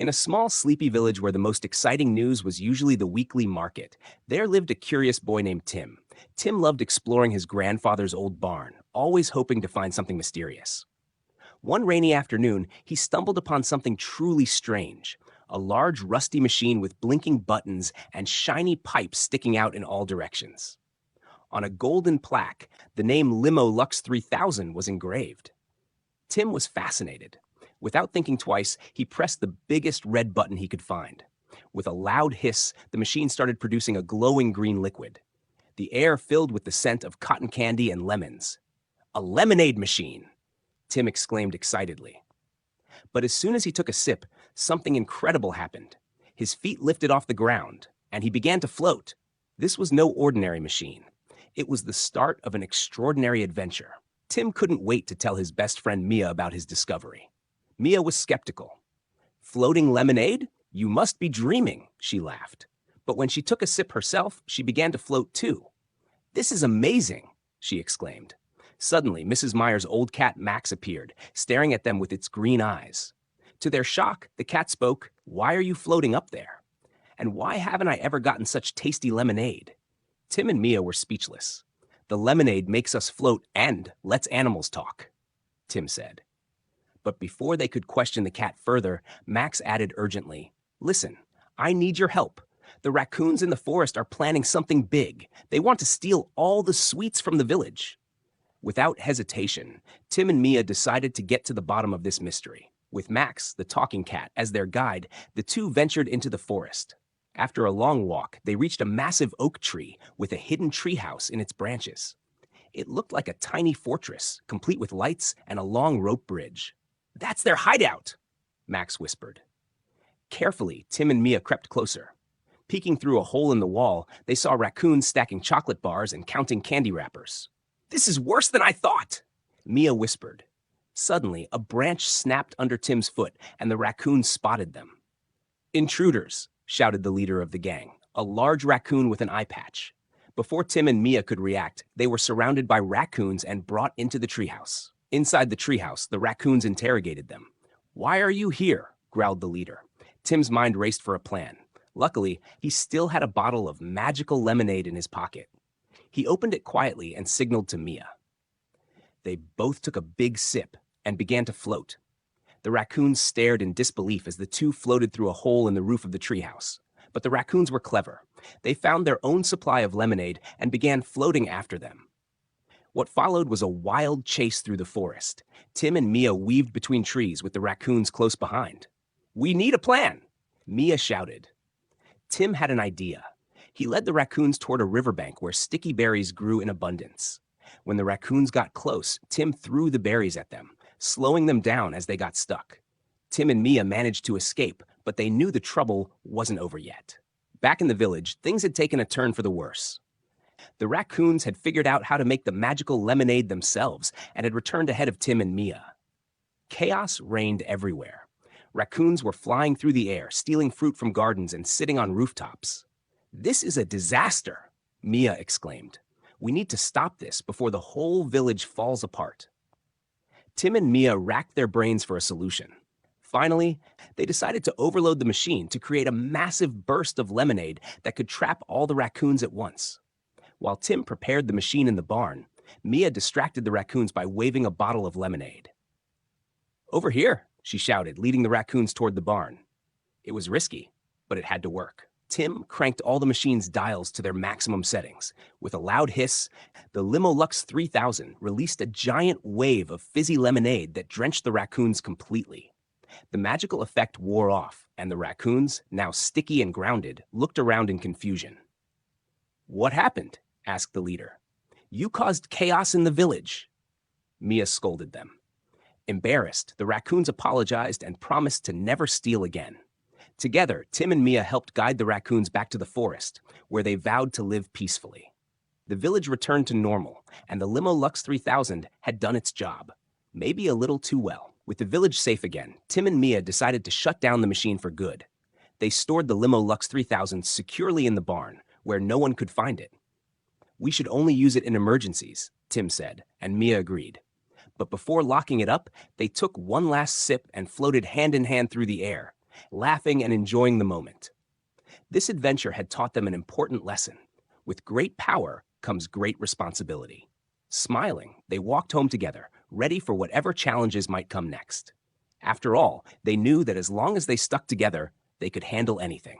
In a small, sleepy village where the most exciting news was usually the weekly market, there lived a curious boy named Tim. Tim loved exploring his grandfather's old barn, always hoping to find something mysterious. One rainy afternoon, he stumbled upon something truly strange, a large, rusty machine with blinking buttons and shiny pipes sticking out in all directions. On a golden plaque, the name Limolux 3000 was engraved. Tim was fascinated. Without thinking twice, he pressed the biggest red button he could find. With a loud hiss, the machine started producing a glowing green liquid. The air filled with the scent of cotton candy and lemons. A lemonade machine! Tim exclaimed excitedly. But as soon as he took a sip, something incredible happened. His feet lifted off the ground, and he began to float. This was no ordinary machine. It was the start of an extraordinary adventure. Tim couldn't wait to tell his best friend Mia about his discovery. Mia was skeptical. "Floating lemonade? You must be dreaming," she laughed. But when she took a sip herself, she began to float too. "This is amazing," she exclaimed. Suddenly, Mrs. Meyer's old cat Max appeared, staring at them with its green eyes. To their shock, the cat spoke, "Why are you floating up there? And why haven't I ever gotten such tasty lemonade?" Tim and Mia were speechless. "The lemonade makes us float and lets animals talk," Tim said. But before they could question the cat further, Max added urgently, "Listen, I need your help. The raccoons in the forest are planning something big. They want to steal all the sweets from the village." Without hesitation, Tim and Mia decided to get to the bottom of this mystery. With Max, the talking cat, as their guide, the two ventured into the forest. After a long walk, they reached a massive oak tree with a hidden treehouse in its branches. It looked like a tiny fortress, complete with lights and a long rope bridge. "That's their hideout," Max whispered. Carefully, Tim and Mia crept closer. Peeking through a hole in the wall, they saw raccoons stacking chocolate bars and counting candy wrappers. "This is worse than I thought," Mia whispered. Suddenly, a branch snapped under Tim's foot, and the raccoons spotted them. "Intruders," shouted the leader of the gang, a large raccoon with an eye patch. Before Tim and Mia could react, they were surrounded by raccoons and brought into the treehouse. Inside the treehouse, the raccoons interrogated them. "Why are you here?" growled the leader. Tim's mind raced for a plan. Luckily, he still had a bottle of magical lemonade in his pocket. He opened it quietly and signaled to Mia. They both took a big sip and began to float. The raccoons stared in disbelief as the two floated through a hole in the roof of the treehouse. But the raccoons were clever. They found their own supply of lemonade and began floating after them. What followed was a wild chase through the forest. Tim and Mia weaved between trees with the raccoons close behind. "We need a plan," Mia shouted. Tim had an idea. He led the raccoons toward a riverbank where sticky berries grew in abundance. When the raccoons got close, Tim threw the berries at them, slowing them down as they got stuck. Tim and Mia managed to escape, but they knew the trouble wasn't over yet. Back in the village, things had taken a turn for the worse. The raccoons had figured out how to make the magical lemonade themselves and had returned ahead of Tim and Mia. Chaos reigned everywhere. Raccoons were flying through the air, stealing fruit from gardens and sitting on rooftops. "This is a disaster," Mia exclaimed. "We need to stop this before the whole village falls apart." Tim and Mia racked their brains for a solution. Finally, they decided to overload the machine to create a massive burst of lemonade that could trap all the raccoons at once. While Tim prepared the machine in the barn, Mia distracted the raccoons by waving a bottle of lemonade. "Over here," she shouted, leading the raccoons toward the barn. It was risky, but it had to work. Tim cranked all the machine's dials to their maximum settings. With a loud hiss, the Limolux 3000 released a giant wave of fizzy lemonade that drenched the raccoons completely. The magical effect wore off, and the raccoons, now sticky and grounded, looked around in confusion. "What happened?" asked the leader. "You caused chaos in the village," Mia scolded them. Embarrassed, the raccoons apologized and promised to never steal again. Together, Tim and Mia helped guide the raccoons back to the forest, where they vowed to live peacefully. The village returned to normal, and the Limolux 3000 had done its job, maybe a little too well. With the village safe again, Tim and Mia decided to shut down the machine for good. They stored the Limolux 3000 securely in the barn, where no one could find it. "We should only use it in emergencies," Tim said, and Mia agreed. But before locking it up, they took one last sip and floated hand in hand through the air. laughing and enjoying the moment. This adventure had taught them an important lesson. With great power comes great responsibility. Smiling, they walked home together, ready for whatever challenges might come next. After all, they knew that as long as they stuck together, they could handle anything.